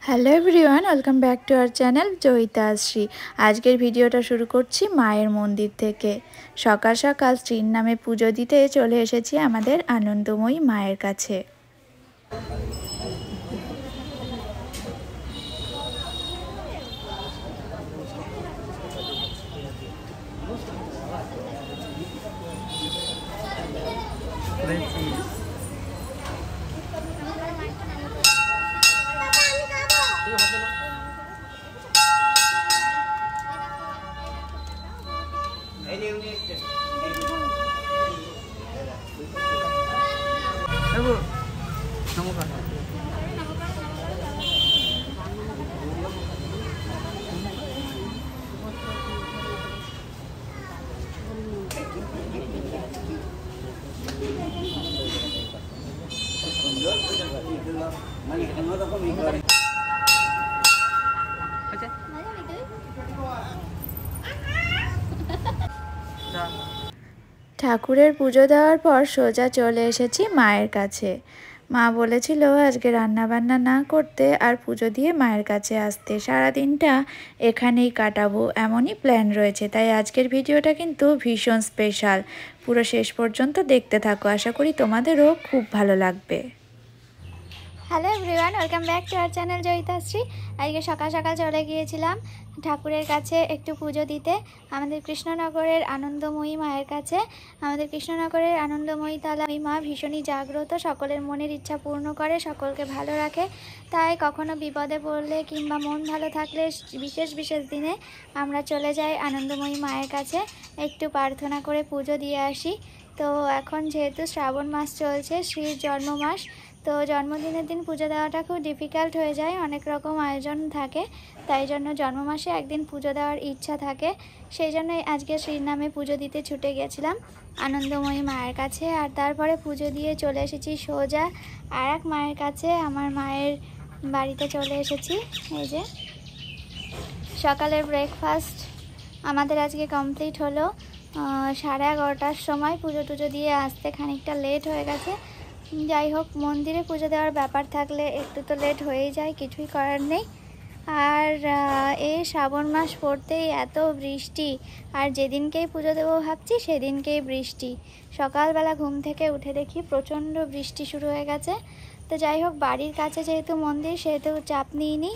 Hello everyone, welcome back to our channel Joyitashree. আজকের ভিডিওটা শুরু করছি মায়ের মন্দির থেকে। সকাল সকাল শ্রীর নামে পুজো দিতে চলে এসেছি আমাদের আনন্দময়ী মায়ের কাছে। ঠাকুরের পুজো দেওয়ার পর সোজা চলে এসেছি মায়ের কাছে। মা বলেছিল আজকে রান্নাবান্না না করতে আর পুজো দিয়ে মায়ের কাছে আসতে, সারাদিনটা এখানেই কাটাবো এমনই প্ল্যান রয়েছে। তাই আজকের ভিডিওটা কিন্তু ভীষণ স্পেশাল, পুরো শেষ পর্যন্ত দেখতে থাকো, আশা করি তোমাদেরও খুব ভালো লাগবে। Hello everyone, welcome back to our channel Joyitashree. আজকে সকাল সকাল চলে গিয়েছিলাম ঠাকুরের কাছে একটু পুজো দিতে, আমাদের কৃষ্ণনগরের আনন্দময়ী মায়ের কাছে। আমাদের কৃষ্ণনগরের আনন্দময়ী তালা মা ভীষণই জাগ্রত, সকলের মনের ইচ্ছা পূর্ণ করে, সকলকে ভালো রাখে। তাই কখনো বিপদে পড়লে কিংবা মন ভালো থাকলে বিশেষ বিশেষ দিনে আমরা চলে যাই আনন্দময়ী মায়ের কাছে একটু প্রার্থনা করে পুজো দিয়ে আসি। তো এখন যেহেতু শ্রাবণ মাস চলছে, শ্রীর জন্ম মাস, তো জন্মদিনের দিন পুজো দেওয়াটা খুব ডিফিকাল্ট হয়ে যায়, অনেক রকম আয়োজন থাকে। তাই জন্য জন্ম মাসে একদিন পুজো দেওয়ার ইচ্ছা থাকে, সেই জন্যই আজকে শ্রীর নামে পুজো দিতে ছুটে গেছিলাম আনন্দময়ী মায়ের কাছে। আর তারপরে পুজো দিয়ে চলে এসেছি সোজা আর এক মায়ের কাছে, আমার মায়ের বাড়িতে চলে এসেছি। এই যে সকালের ব্রেকফাস্ট আমাদের আজকে কমপ্লিট হলো 11:30টার সময়। পুজো টুজো দিয়ে আসতে খানিকটা লেট হয়ে গেছে। যাই হোক, মন্দিরে পুজো দেওয়ার ব্যাপার থাকলে একটু তো লেট হয়েই যায়, কিছুই করার নেই। আর এই শ্রাবণ মাস পড়তেই এত বৃষ্টি, আর যেদিনকেই পুজো দেবো ভাবছি সেদিনকেই বৃষ্টি। সকালবেলা ঘুম থেকে উঠে দেখি প্রচণ্ড বৃষ্টি শুরু হয়ে গেছে। তো যাই হোক, বাড়ির কাছে যেহেতু মন্দির সেহেতু চাপ নিইনি,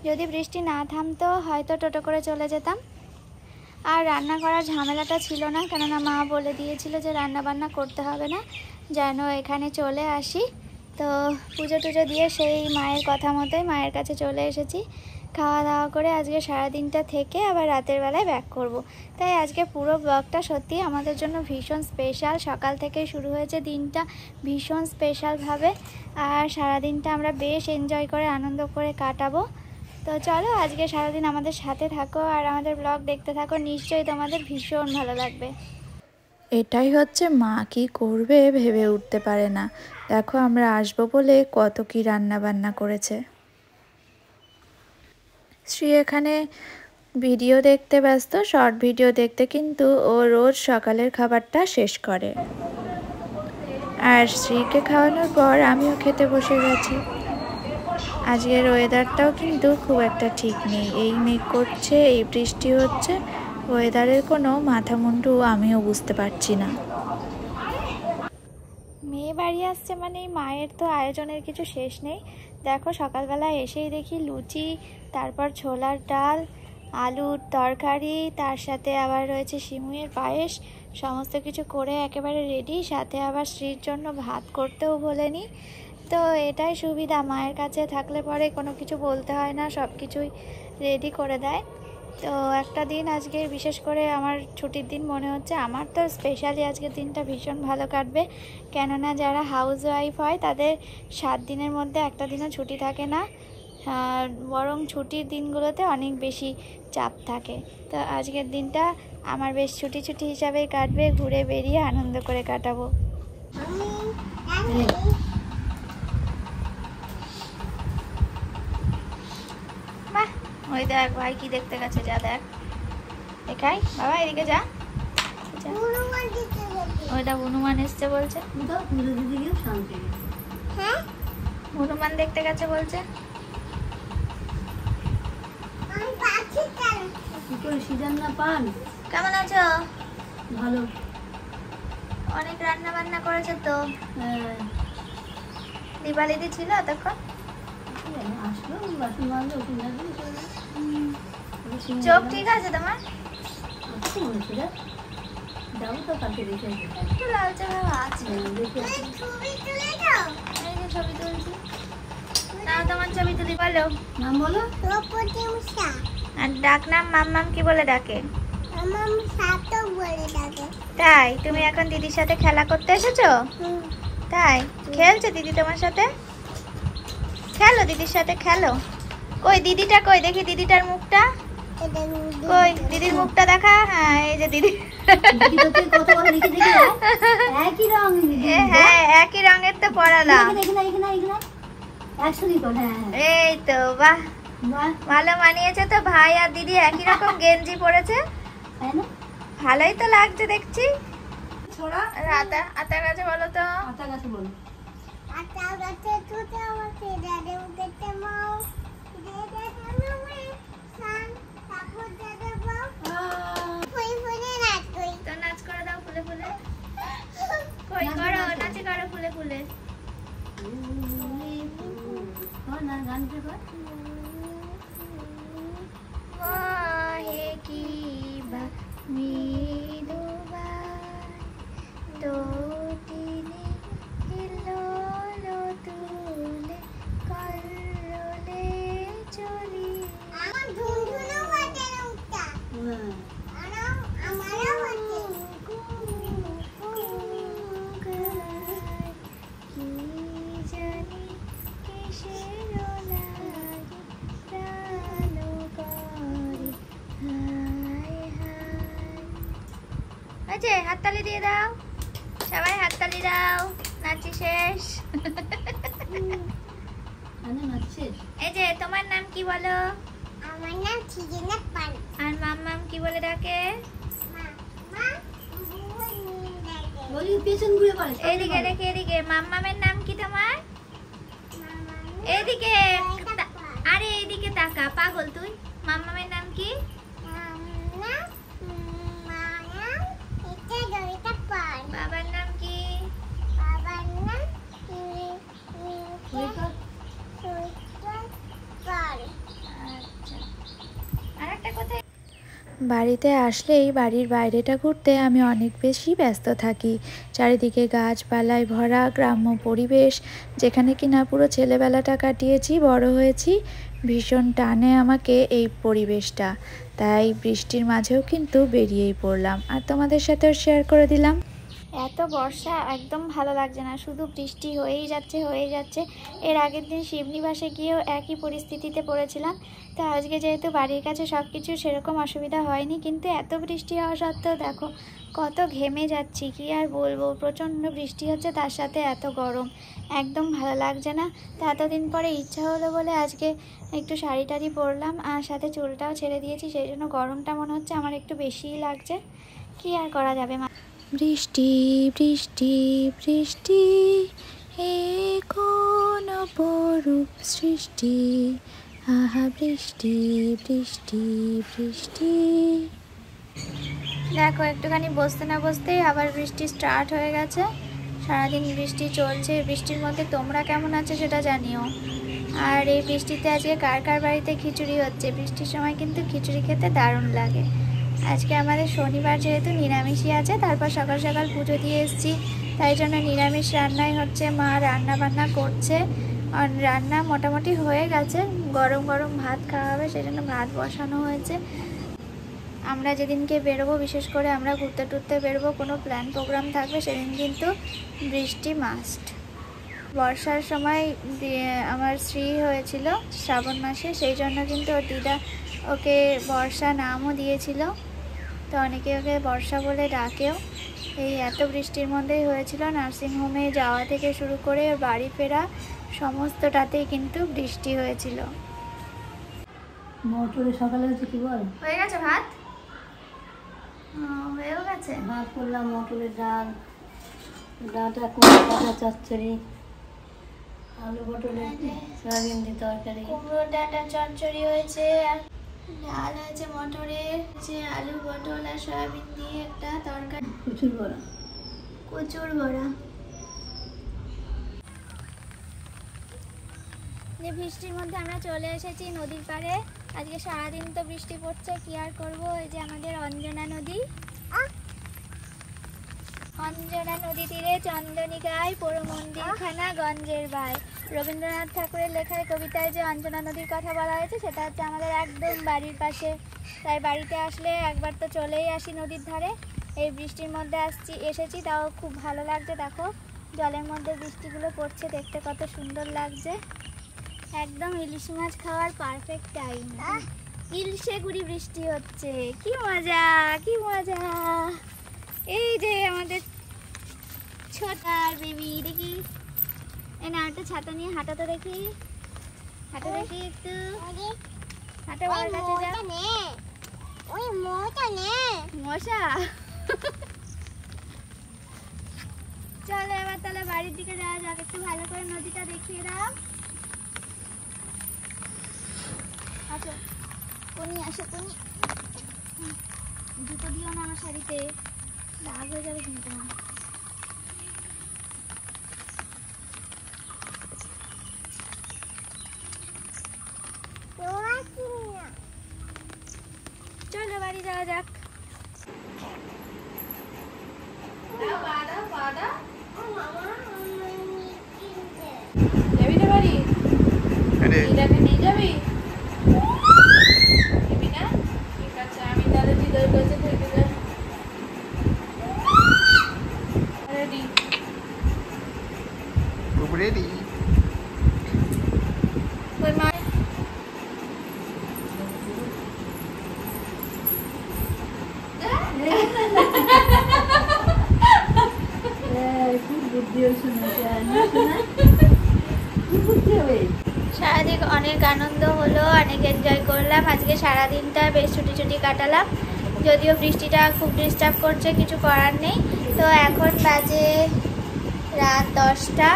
যদি বৃষ্টি না থামতো হয়তো টোটো করে চলে যেতাম। আর রান্না করার ঝামেলাটা ছিল না, কেননা মা বলে দিয়েছিল যে রান্না বান্না করতে হবে না, যেন এখানে চলে আসি। তো পুজো টুজো দিয়ে সেই মায়ের কথা মতোই মায়ের কাছে চলে এসেছি। খাওয়া দাওয়া করে আজকে সারাদিনটা থেকে আবার রাতের বেলায় ব্যাক করব। তাই আজকে পুরো ব্লগটা সত্যি আমাদের জন্য ভীষণ স্পেশাল। সকাল থেকেই শুরু হয়েছে দিনটা ভীষণ স্পেশালভাবে, আর সারাদিনটা আমরা বেশ এনজয় করে আনন্দ করে কাটাবো। তো চলো আজকে সারাদিন আমাদের সাথে থাকো আর আমাদের ব্লগ দেখতে থাকো, নিশ্চয়ই তোমাদের ভীষণ ভালো লাগবে। এটাই হচ্ছে মা কি করবে ভেবে উঠতে পারে না। দেখো আমরা আসবো বলে কত কি রান্না বান্না করেছে। শ্রী এখানে ভিডিও দেখতে ব্যস্ত, শর্ট ভিডিও দেখতে, কিন্তু ও রোজ সকালের খাবারটা শেষ করে। আর শ্রীকে খাওয়ানোর পর আমিও খেতে বসে গেছি। আজকের ওয়েদারটাও কিন্তু খুব একটা ঠিক নেই, এই মেঘ করছে, এই বৃষ্টি হচ্ছে, ওয়েদারের কোনো মাথা মুন্ডু আমিও বুঝতে পারছি না। মেয়ে বাড়ি আসছে মানে মায়ের তো আয়োজনের কিছু শেষ নেই। দেখো সকালবেলা এসেই দেখি লুচি, তারপর ছোলার ডাল, আলুর তরকারি, তার সাথে আবার রয়েছে সিমুইয়ের পায়েস, সমস্ত কিছু করে একেবারে রেডি। সাথে আবার শ্রীর জন্য ভাত করতেও বলেনি। তো এটাই সুবিধা, মায়ের কাছে থাকলে পরে কোনো কিছু বলতে হয় না, সব কিছুই রেডি করে দেয়। তো একটা দিন আজকে বিশেষ করে আমার ছুটির দিন মনে হচ্ছে। আমার তো স্পেশালি আজকের দিনটা ভীষণ ভালো কাটবে, কেননা যারা হাউস ওয়াইফ হয় তাদের 7 দিনের মধ্যে একটা দিনও ছুটি থাকে না, বরং ছুটির দিনগুলোতে অনেক বেশি চাপ থাকে। তো আজকের দিনটা আমার বেশ ছুটি ছুটি হিসাবেই কাটবে, ঘুরে বেরিয়ে আনন্দ করে কাটাবো। বাহ, ওই দেখ ভাই কি দেখতে গেছে, যা দেখ দেখাই বাবা, এদিকে যা। ওইটা হনুমান এসছে বলছে, হনুমান দেখতে গেছে বলছে। কি করে সিজন না পান? কেমন আছো? ভালো। অনেক রান্না বান্না করেছো তো। হ্যাঁ, দিবালিদি ছিল তখন? আসলো বাসন মাজলো, ওষুধ লাগলো, চোখ ঠিক আছে তোমার? আসছে মনে হচ্ছে রে। যাবো তো কালকে দেখে আসবো। একটু লালচে ভাব আছে। দেখে আসি। এই যে ছবি তুলছি। নাও তোমার ছবি তুলি, বলো। নাম বলো। আর ডাক নাম মাম্মাম কি বলে ডাকে? তাই তুমি এখন দিদির সাথে খেলা করতে এসেছো? তাই খেলছো দিদি তোমার সাথে? খেলো দিদির সাথে, খেলো। কই দিদিটা, কই দেখি দিদিটার মুখটা, কই দিদির মুখটা দেখা। হ্যাঁ এই যে দিদি। দেখি তো তুই কত বড় দেখি দেখি। একই রং। হ্যাঁ একই রঙের তো পরালাম। দেখি না এখানে এখানে একসাথে কর। হ্যাঁ এই তো বাহ, বাহ, ভালো মানিয়েছে তো। ভাই আর দিদি একই রকম গেঞ্জি পরেছে, তাই না? ভালোই তো লাগছে দেখছি। ছোড়া আতা আতা গাছে বলো তো। আতা গাছে বলো। তো নাচ করে দাও ফুলে ফুলে। কই করো নাচে, করো ফুলে ফুলে। না গানটা কর। वाहे की मृदुबान तोटिनी किलोलो तुले कल्लोले चली। আমার ঝুনঝুনো বাজে উঠা। আমারও বাজে। কি জানি কিসের লাগে প্রাণ করে হায় হায়। আচ্ছা হাততালি দিয়ে দাও, সবাই হাততালি দাও, নাচি শেষ। এই যে তোমার নাম কি বলো? আমার নাম সিজনা পান। আর মাম্মাম কি বলে ডাকে? বলি পেছন ঘুরে পড়ে। এদিকে দেখে, এদিকে মাম্মামের নাম কি তোমার? এদিকে, আরে এদিকে তাকা পাগল তুই। মাম্মামের নাম কি? বাবার নাম কি? বাড়িতে আসলেই বাড়ির বাইরেটা ঘুরতে আমি অনেক বেশি ব্যস্ত থাকি। চারিদিকে গাছপালায় ভরা গ্রাম্য পরিবেশ, যেখানে কিনা পুরো ছেলেবেলাটা কাটিয়েছি, বড় হয়েছি। ভীষণ টানে আমাকে এই পরিবেশটা, তাই বৃষ্টির মাঝেও কিন্তু বেরিয়েই পড়লাম আর তোমাদের সাথেও শেয়ার করে দিলাম। এত বর্ষা একদম ভালো লাগছে না, শুধু বৃষ্টি হয়েই যাচ্ছে। এর আগের দিন শিবনিবাসে গিয়েও একই পরিস্থিতিতে পড়েছিলাম। তো আজকে যেহেতু বাড়ির কাছে সব কিছু সেরকম অসুবিধা হয়নি, কিন্তু এত বৃষ্টি হওয়া সত্ত্বেও দেখো কত ঘেমে যাচ্ছি, কি আর বলবো। প্রচণ্ড বৃষ্টি হচ্ছে, তার সাথে এত গরম, একদম ভালো লাগছে না। তো এতদিন পরে ইচ্ছা হলো বলে আজকে একটু শাড়ি টাড়ি পরলাম, আর সাথে চুলটাও ছেড়ে দিয়েছি, সেই জন্য গরমটা মনে হচ্ছে আমার একটু বেশিই লাগছে। কি আর করা যাবে। বৃষ্টি বৃষ্টি বৃষ্টি, এ কোন অপরূপ সৃষ্টি, আহা বৃষ্টি বৃষ্টি বৃষ্টি। দেখো একটুখানি বসতে না বসতেই আবার বৃষ্টি স্টার্ট হয়ে গেছে। সারাদিন বৃষ্টি চলছে। বৃষ্টির মধ্যে তোমরা কেমন আছো সেটা জানিও। আর এই বৃষ্টিতে আজকে কার কার বাড়িতে খিচুড়ি হচ্ছে। বৃষ্টির সময় কিন্তু খিচুড়ি খেতে দারুণ লাগে। আজকে আমাদের শনিবার, যেহেতু নিরামিষই আছে, তারপর সকাল সকাল পুজো দিয়ে এসেছি, তাই জন্য নিরামিষ রান্নাই হচ্ছে। মা রান্না বান্না করছে, আর রান্না মোটামুটি হয়ে গেছে। গরম গরম ভাত খাওয়া হবে, সেই জন্য ভাত বসানো হয়েছে। আমরা যেদিনকে বেরোবো, বিশেষ করে আমরা ঘুরতে টুরতে বেরোবো, কোনো প্ল্যান প্রোগ্রাম থাকবে, সেদিন কিন্তু বৃষ্টি মাস্ট। বর্ষার সময় আমার স্ত্রী হয়েছিল শ্রাবণ মাসে, সেই জন্য কিন্তু ওর দিদা ওকে বর্ষা নামও দিয়েছিল। তো অনেকে ওকে বর্ষা বলে ডাকেও। এই এত বৃষ্টির মধ্যেই হয়েছিল। নার্সিংহোমে যাওয়া থেকে শুরু করে বাড়ি ফেরা সমস্তটাতেই কিন্তু বৃষ্টি হয়েছিল। মোটরে সকালে হচ্ছে কি বল? হয়ে গেছে ভাত? হয়েও গেছে। ভাত করলাম, মটরের ডাল, ডাটা কুমড়ো ডাটা চচ্চড়ি, আলু পটলের সয়াবিন দিয়ে তরকারি, কুমড়ো ডাঁটা চচ্চড়ি হয়েছে। ডাল হয়েছে মটরের, যে আলু পটল আর সয়াবিন দিয়ে একটা তরকারি, প্রচুর বড় কচুর বড়া। যে বৃষ্টির মধ্যে আমরা চলে এসেছি নদীর পাড়ে। আজকে সারাদিন তো বৃষ্টি পড়ছে, কি আর করবো। এই যে আমাদের অঞ্জনা নদী, অঞ্জনা নদী তীরে চন্দনিকায় পুরো মন্দিরখানা গঞ্জের বাই। রবীন্দ্রনাথ ঠাকুরের লেখায় কবিতায় যে অঞ্জনা নদীর কথা বলা হয়েছে সেটা হচ্ছে আমাদের একদম বাড়ির পাশে। তাই বাড়িতে আসলে একবার তো চলেই আসি নদীর ধারে। এই বৃষ্টির মধ্যে এসেছি, তাও খুব ভালো লাগছে। দেখো জলের মধ্যে বৃষ্টিগুলো পড়ছে, দেখতে কত সুন্দর লাগছে। একদম ইলিশ মাছ খাওয়ার পারফেক্ট টাইম। ইলশে গুড়ি বৃষ্টি হচ্ছে, কি মজা কি মজা। এই যে আমাদের ছোটার বেবি, দেখি এই না একটা ছাতা নিয়ে হাঁটাতে দেখি, হাঁটা দেখি একটু হাঁটা, বাবার কাছে যা। ওই মশা নে, মশা। চলো এবার তাহলে বাড়ির দিকে যাওয়া যাক, একটু ভালো করে নদীটা দেখিয়ে দাও। আচ্ছা কোনি আসে, কোনি জুতো দিও না আমার শাড়িতে, রাগ হয়ে যাবে কিন্তু। চলো বাড়ি যাওয়া যাক। যাবি না বাড়ি? দিদাকে নিয়ে যাবি? যাবি না? ঠিক আছে, আমি তাহলে দিদার কাছে থেকে যাই। রেডি? খুব রেডি। ওই মা খুব বুদ্ধি হয়েছে না, কি বুদ্ধি হবে। সারাদিন অনেক আনন্দ হলো, অনেক এনজয় করলাম। আজকে সারাদিনটা বেশ ছুটি কাটালাম, যদিও বৃষ্টিটা খুব ডিস্টার্ব করছে, কিছু করার নেই। তো এখন বাজে রাত 10টা,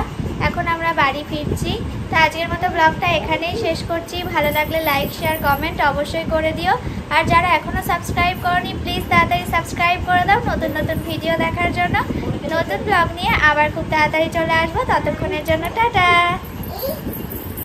এখন আমরা বাড়ি ফিরছি। তো আজকের মতো ব্লগটা এখানেই শেষ করছি। ভালো লাগলে লাইক শেয়ার কমেন্ট অবশ্যই করে দিও। আর যারা এখনও সাবস্ক্রাইব করনি প্লিজ তাড়াতাড়ি সাবস্ক্রাইব করে দাও নতুন নতুন ভিডিও দেখার জন্য। নতুন ব্লগ নিয়ে আবার খুব তাড়াতাড়ি চলে আসবো, ততক্ষণের জন্য টাটা।